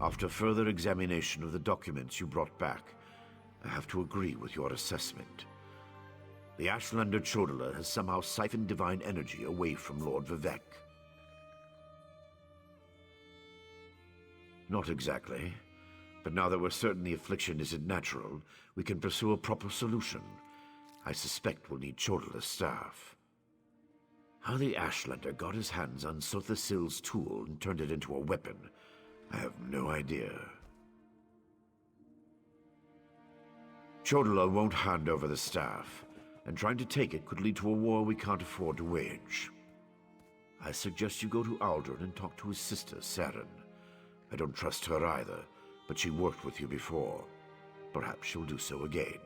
After further examination of the documents you brought back, I have to agree with your assessment. The Ashlander Chodala has somehow siphoned divine energy away from Lord Vivek. Not exactly. But now that we're certain the affliction isn't natural, we can pursue a proper solution. I suspect we'll need Chodala's staff. How the Ashlander got his hands on Sotha Sil's tool and turned it into a weapon, I have no idea. Chodala won't hand over the staff, and trying to take it could lead to a war we can't afford to wage. I suggest you go to Aldrin and talk to his sister, Saren. I don't trust her either, but she worked with you before. Perhaps she'll do so again.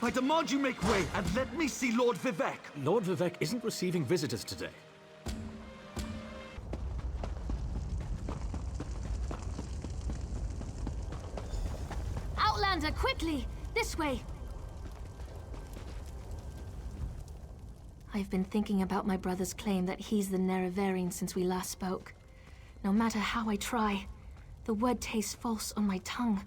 I demand you make way and let me see Lord Vivek! Lord Vivek isn't receiving visitors today. Outlander, quickly! This way! I've been thinking about my brother's claim that he's the Nerevarine since we last spoke. No matter how I try, the word tastes false on my tongue.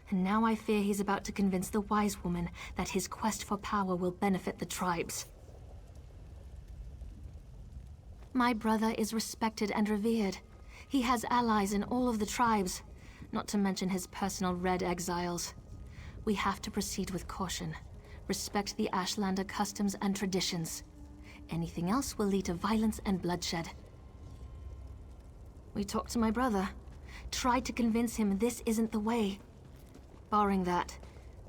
And now I fear he's about to convince the wise woman that his quest for power will benefit the tribes. My brother is respected and revered. He has allies in all of the tribes, not to mention his personal Red Exiles. We have to proceed with caution. Respect the Ashlander customs and traditions. Anything else will lead to violence and bloodshed. We talked to my brother. Tried to convince him this isn't the way. Barring that,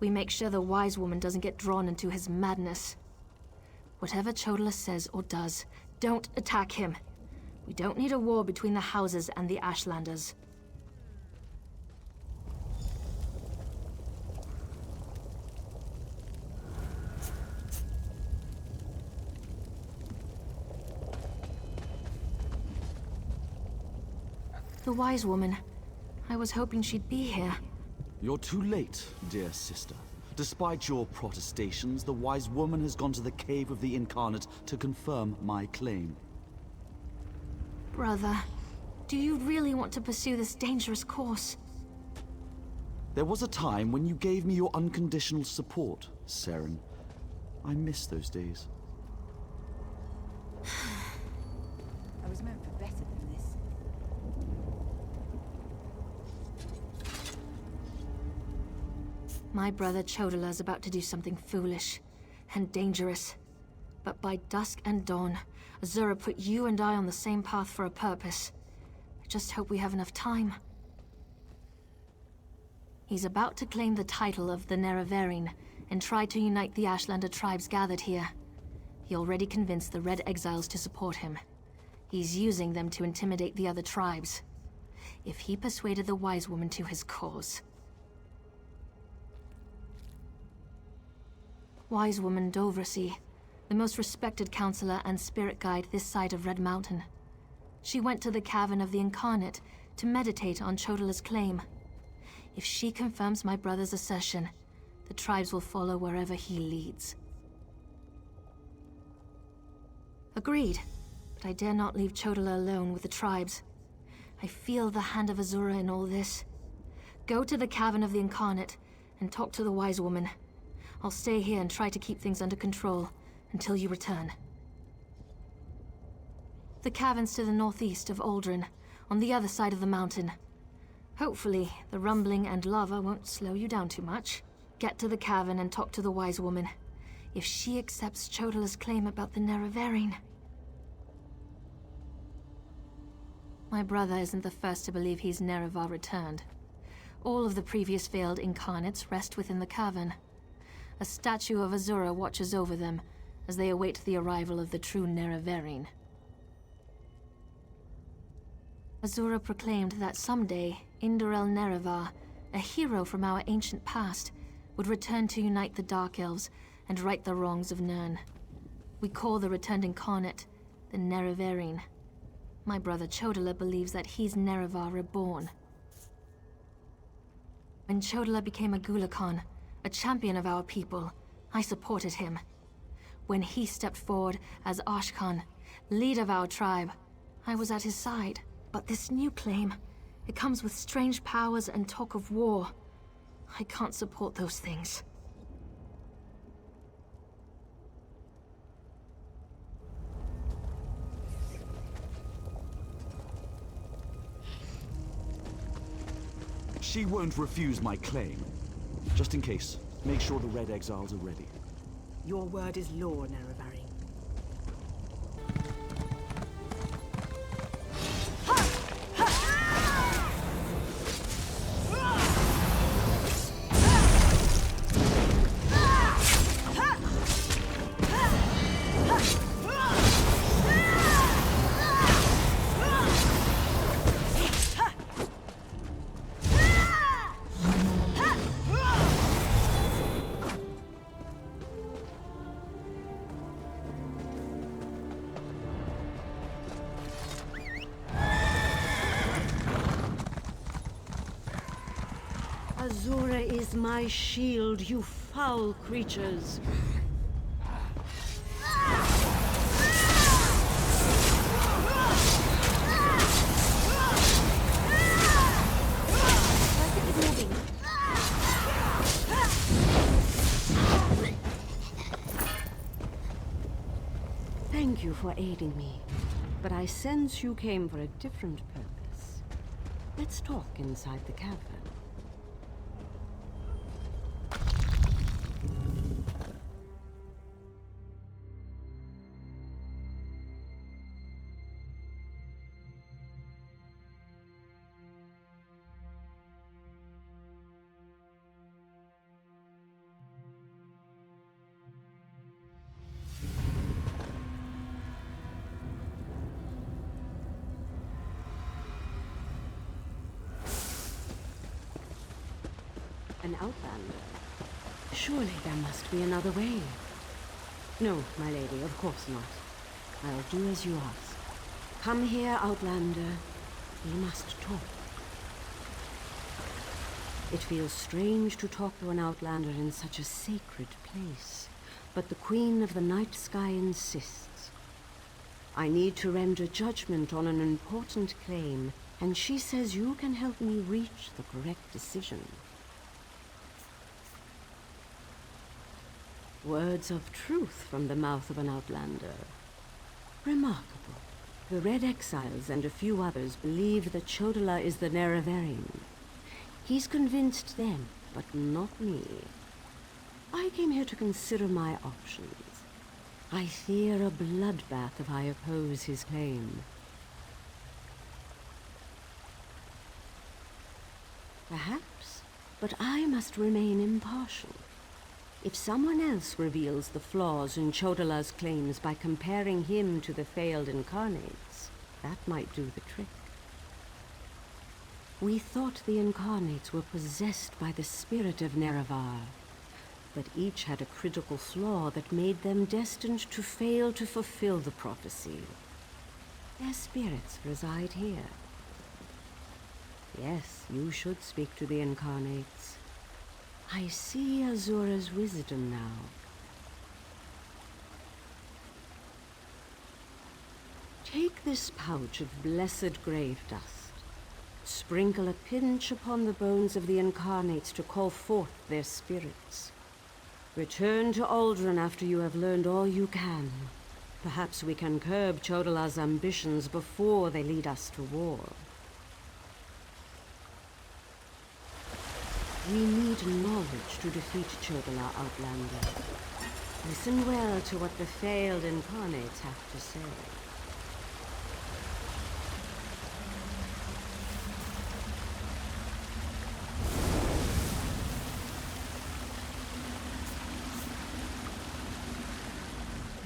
we make sure the wise woman doesn't get drawn into his madness. Whatever Chodala says or does, don't attack him. We don't need a war between the houses and the Ashlanders. The wise woman. I was hoping she'd be here. You're too late, dear sister. Despite your protestations, the wise woman has gone to the Cave of the Incarnate to confirm my claim. Brother, do you really want to pursue this dangerous course? There was a time when you gave me your unconditional support, Saren. I miss those days. I was meant for better than this. My brother Chodala's about to do something foolish and dangerous. But by dusk and dawn, Azura put you and I on the same path for a purpose. I just hope we have enough time. He's about to claim the title of the Nerevarine and try to unite the Ashlander tribes gathered here. He already convinced the Red Exiles to support him. He's using them to intimidate the other tribes. If he persuaded the wise woman to his cause... Wise woman Dovrasi, the most respected counselor and spirit guide this side of Red Mountain. She went to the Cavern of the Incarnate to meditate on Chodala's claim. If she confirms my brother's assertion, the tribes will follow wherever he leads. Agreed, but I dare not leave Chodala alone with the tribes. I feel the hand of Azura in all this. Go to the Cavern of the Incarnate and talk to the wise woman. I'll stay here and try to keep things under control until you return. The cavern's to the northeast of Aldrin, on the other side of the mountain. Hopefully, the rumbling and lava won't slow you down too much. Get to the cavern and talk to the wise woman. If she accepts Chodala's claim about the Nerevarine... My brother isn't the first to believe he's Nerevar returned. All of the previous failed incarnates rest within the cavern. A statue of Azura watches over them as they await the arrival of the true Nerevarine. Azura proclaimed that someday, Indorel Nerevar, a hero from our ancient past, would return to unite the Dark Elves and right the wrongs of Nirn. We call the returned incarnate the Nerevarine. My brother Chodala believes that he's Nerevar reborn. When Chodala became a Gulakan, a champion of our people, I supported him. When he stepped forward as Ashkan, leader of our tribe, I was at his side. But this new claim, it comes with strange powers and talk of war. I can't support those things. She won't refuse my claim. Just in case, make sure the Red Exiles are ready. Your word is law, Nerevari. Azura is my shield, you foul creatures. Thank you for aiding me, but I sense you came for a different purpose. Let's talk inside the cavern. An outlander? Surely there must be another way. No, my lady, of course not. I'll do as you ask. Come here, outlander. We must talk. It feels strange to talk to an outlander in such a sacred place, but the Queen of the Night Sky insists. I need to render judgment on an important claim, and she says you can help me reach the correct decision. Words of truth from the mouth of an outlander. Remarkable. The Red Exiles and a few others believe that Chodala is the Nerevarine. He's convinced them, but not me. I came here to consider my options. I fear a bloodbath if I oppose his claim. Perhaps, but I must remain impartial. If someone else reveals the flaws in Chodala's claims by comparing him to the failed incarnates, that might do the trick. We thought the incarnates were possessed by the spirit of Nerevar, but each had a critical flaw that made them destined to fail to fulfill the prophecy. Their spirits reside here. Yes, you should speak to the incarnates. I see Azura's wisdom now. Take this pouch of blessed grave dust. Sprinkle a pinch upon the bones of the incarnates to call forth their spirits. Return to Aldrin after you have learned all you can. Perhaps we can curb Chodala's ambitions before they lead us to war. We need knowledge to defeat Chodala, Outlander. Listen well to what the failed incarnates have to say.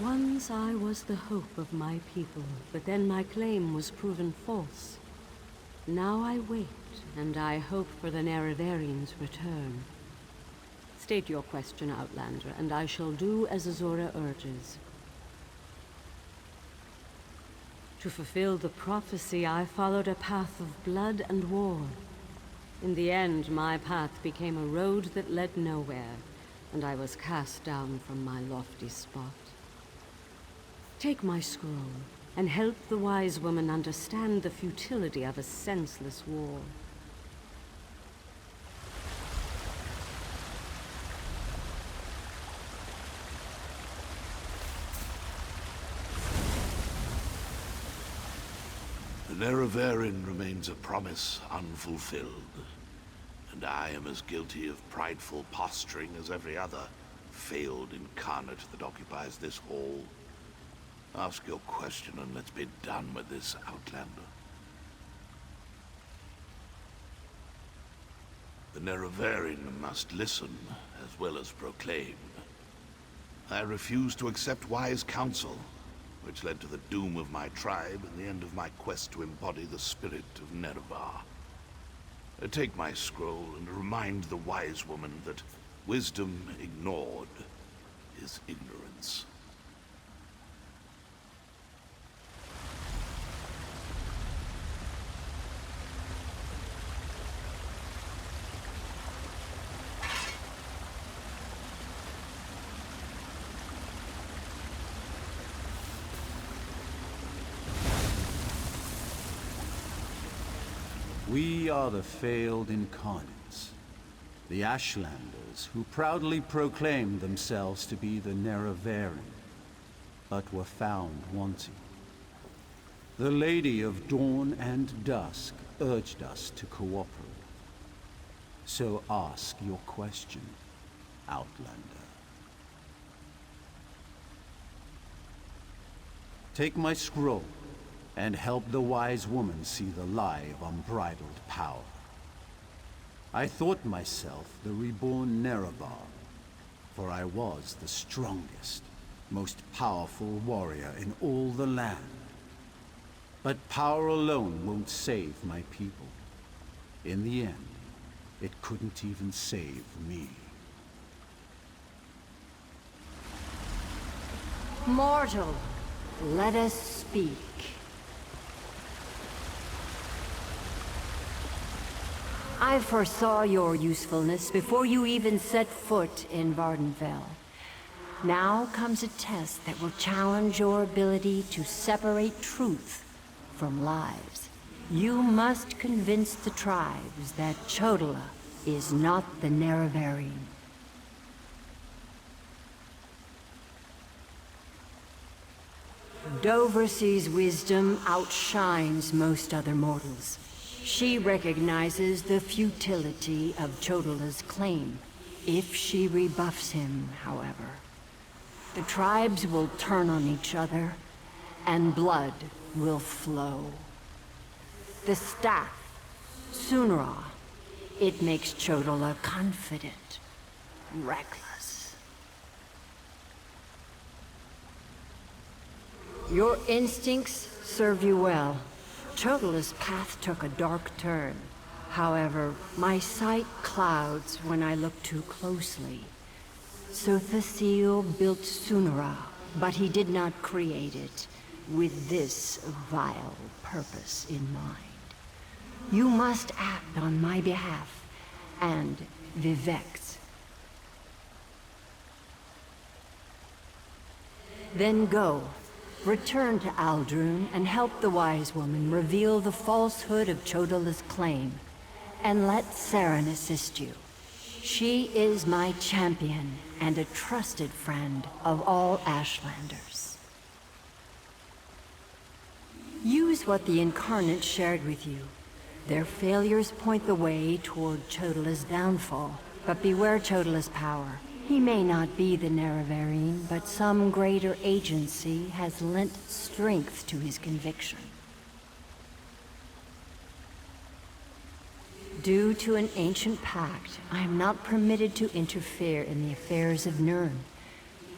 Once I was the hope of my people, but then my claim was proven false. Now I wait, and I hope for the Nerevarines' return. State your question, Outlander, and I shall do as Azura urges. To fulfill the prophecy, I followed a path of blood and war. In the end, my path became a road that led nowhere, and I was cast down from my lofty spot. Take my scroll, and help the wise woman understand the futility of a senseless war. The Nerevarin remains a promise unfulfilled, and I am as guilty of prideful posturing as every other failed incarnate that occupies this hall. Ask your question and let's be done with this, Outlander. The Nerevarin must listen as well as proclaim. I refuse to accept wise counsel, which led to the doom of my tribe and the end of my quest to embody the spirit of Nerevar. Take my scroll and remind the wise woman that wisdom ignored is ignorance. We are the failed incarnates, the Ashlanders who proudly proclaimed themselves to be the Nerevarin, but were found wanting. The Lady of Dawn and Dusk urged us to cooperate. So ask your question, Outlander. Take my scroll, and help the wise woman see the lie of unbridled power. I thought myself the reborn Nerevar, for I was the strongest, most powerful warrior in all the land. But power alone won't save my people. In the end, it couldn't even save me. Mortal, let us speak. I foresaw your usefulness before you even set foot in Vvardenfell. Now comes a test that will challenge your ability to separate truth from lies. You must convince the tribes that Chodola is not the Nerevarin. Doversee's wisdom outshines most other mortals. She recognizes the futility of Chodola's claim. If she rebuffs him, however, the tribes will turn on each other, and blood will flow. The staff, Sunra, it makes Chodola confident, reckless. Your instincts serve you well. Chodola's path took a dark turn. However, my sight clouds when I look too closely. Sothasil built Sunra, but he did not create it with this vile purpose in mind. You must act on my behalf, and Vivek's. Then go. Return to Aldrun and help the wise woman reveal the falsehood of Chodola's claim. And let Saren assist you. She is my champion and a trusted friend of all Ashlanders. Use what the Incarnate shared with you. Their failures point the way toward Chodola's downfall, but beware Chodola's power. He may not be the Nerevarin, but some greater agency has lent strength to his conviction. Due to an ancient pact, I am not permitted to interfere in the affairs of Nirn.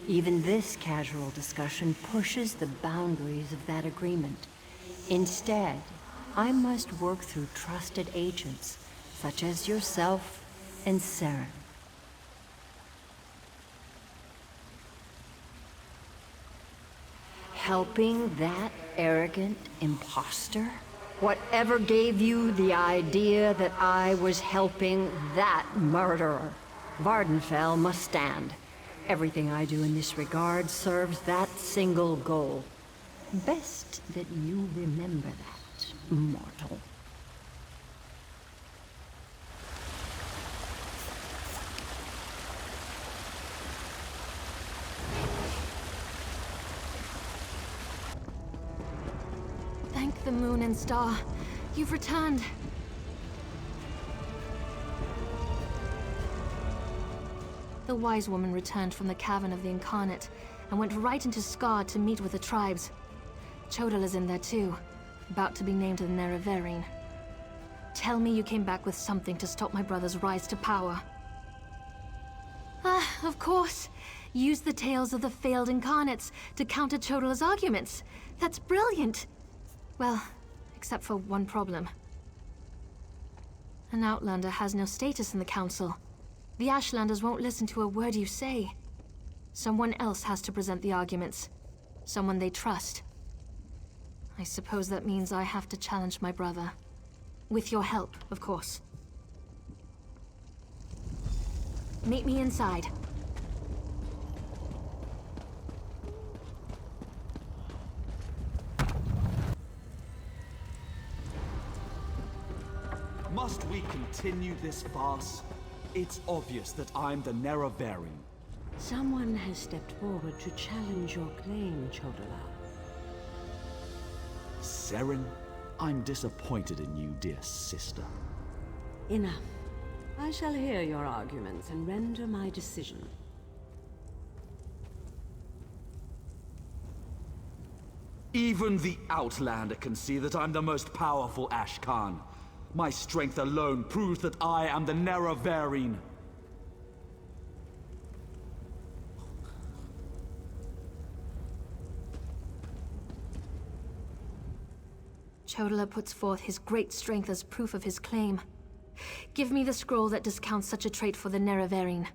Even this casual discussion pushes the boundaries of that agreement. Instead, I must work through trusted agents, such as yourself and Saren. Helping that arrogant imposter? Whatever gave you the idea that I was helping that murderer? Vvardenfell must stand. Everything I do in this regard serves that single goal. Best that you remember that, mortal. Thank the moon and star. You've returned. The wise woman returned from the cavern of the Incarnate and went right into Scar to meet with the tribes. Chodala's in there too, about to be named the Nerevarine. Tell me you came back with something to stop my brother's rise to power. Ah, of course. Use the tales of the failed Incarnates to counter Chodala's arguments. That's brilliant. Well, except for one problem. An Outlander has no status in the Council. The Ashlanders won't listen to a word you say. Someone else has to present the arguments. Someone they trust. I suppose that means I have to challenge my brother. With your help, of course. Meet me inside. Must we continue this farce? It's obvious that I'm the Nerevarine. Someone has stepped forward to challenge your claim, Chodala. Seren, I'm disappointed in you, dear sister. Enough. I shall hear your arguments and render my decision. Even the Outlander can see that I'm the most powerful Ashkan. My strength alone proves that I am the Nerevarine. Chodala puts forth his great strength as proof of his claim. Give me the scroll that discounts such a trait for the Nerevarine.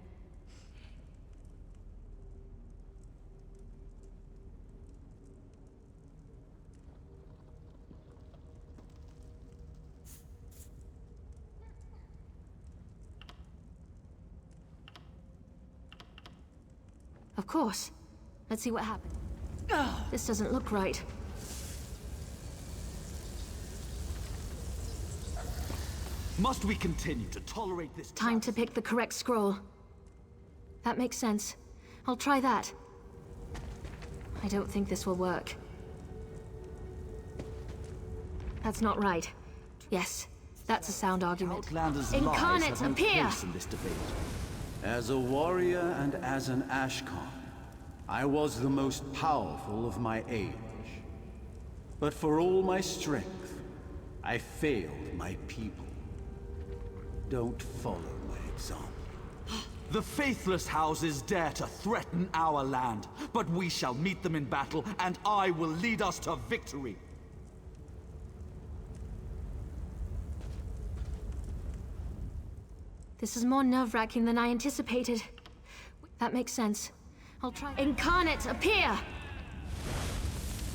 Of course. Let's see what happens. This doesn't look right. Must we continue to tolerate this? Time to pick the correct scroll. That makes sense. I'll try that. I don't think this will work. That's not right. Yes, that's a sound argument. Outlanders' Incarnate, lies have no appear! place in this debate. As a warrior and as an Ashkan, I was the most powerful of my age. But for all my strength, I failed my people. Don't follow my example. The faithless houses dare to threaten our land, but we shall meet them in battle, and I will lead us to victory. This is more nerve-wracking than I anticipated. That makes sense. I'll try. Incarnate, appear!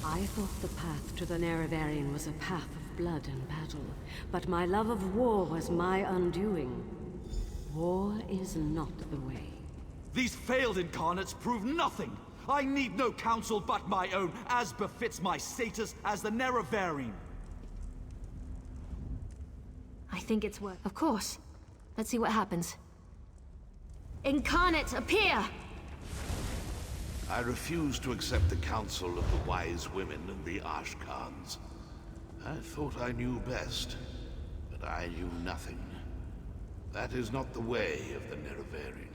I thought the path to the Nerevarine was a path of blood and battle, but my love of war was my undoing. War is not the way. These failed incarnates prove nothing. I need no counsel but my own, as befits my status as the Nerevarine. I think it's worth. Of course. Let's see what happens. Incarnate, appear! I refuse to accept the counsel of the wise women and the Ashkans. I thought I knew best, but I knew nothing. That is not the way of the Nerevarine.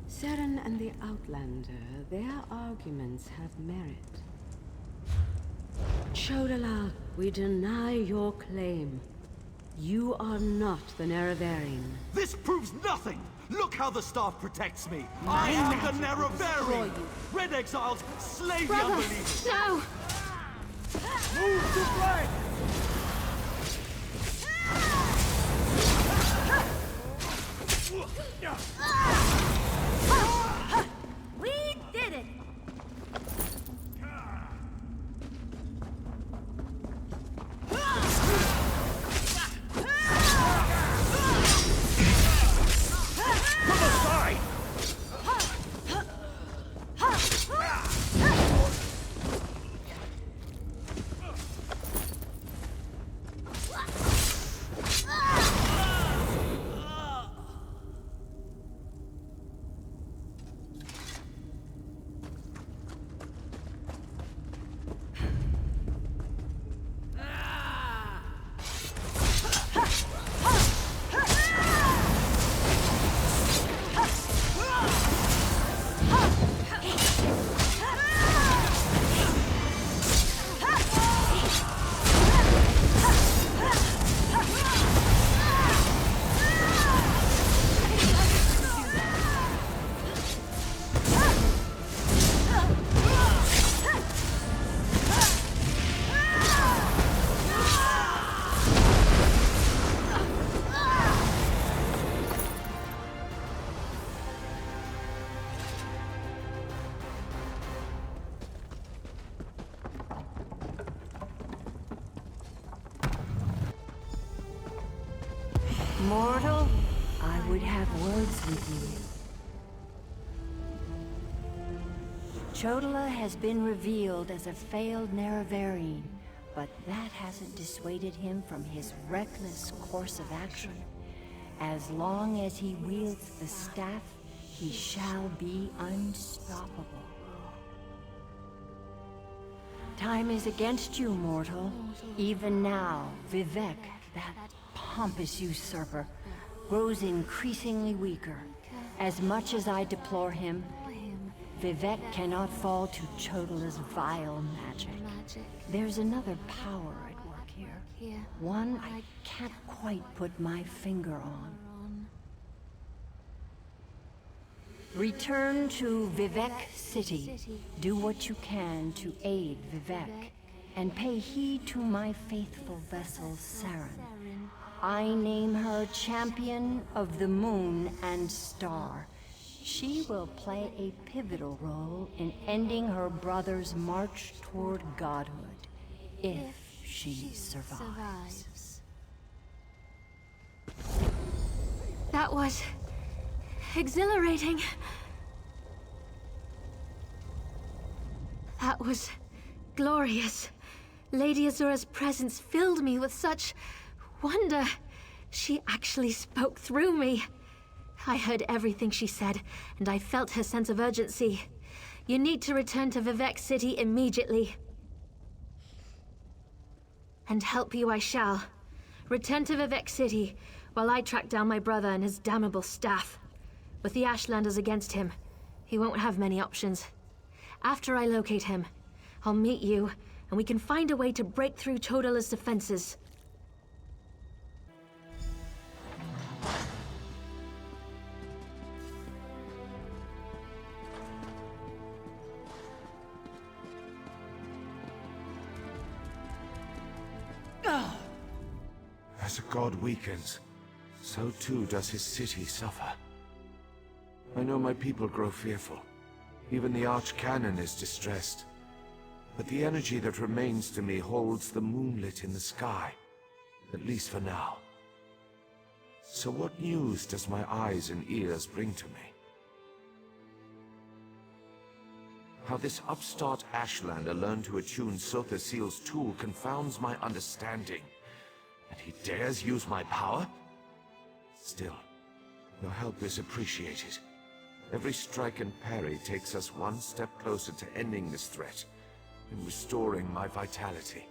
Seren and the Outlander, their arguments have merit. Chodala, we deny your claim. You are not the Nerevarine. This proves nothing! Look how the staff protects me! I am the Nerevarine! Red exiles, slay the Brother, unbelievers! no! Move to flank! We did it! Mortal, I would have words with you. Chodala has been revealed as a failed Nerevarine, but that hasn't dissuaded him from his reckless course of action. As long as he wields the staff, he shall be unstoppable. Time is against you, mortal. Even now, Vivek, that pompous usurper, grows increasingly weaker. As much as I deplore him, Vivek cannot fall to Chodala's vile magic. There's another power at work here. One I can't quite put my finger on. Return to Vivek City. Do what you can to aid Vivek, and pay heed to my faithful vessel, Saren. I name her Champion of the Moon and Star. She will play a pivotal role in ending her brother's march toward godhood, if she survives. That was exhilarating. That was glorious. Lady Azura's presence filled me with such wonder. She actually spoke through me. I heard everything she said, and I felt her sense of urgency. You need to return to Vivek City immediately. And help you I shall. Return to Vivek City, while I track down my brother and his damnable staff. With the Ashlanders against him, he won't have many options. After I locate him, I'll meet you, and we can find a way to break through Chodala's defenses. As a god weakens, so too does his city suffer. I know my people grow fearful. Even the Archcanon is distressed. But the energy that remains to me holds the moonlit in the sky, at least for now. So what news does my eyes and ears bring to me? How this upstart Ashlander learned to attune Sotha Seal's tool confounds my understanding. And he dares use my power? Still, your help is appreciated. Every strike and parry takes us one step closer to ending this threat and restoring my vitality.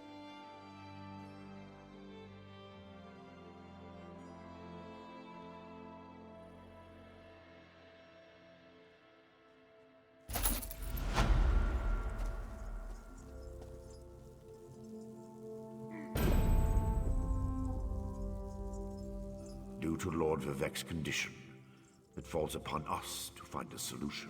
Due to Lord Vivek's condition, it falls upon us to find a solution.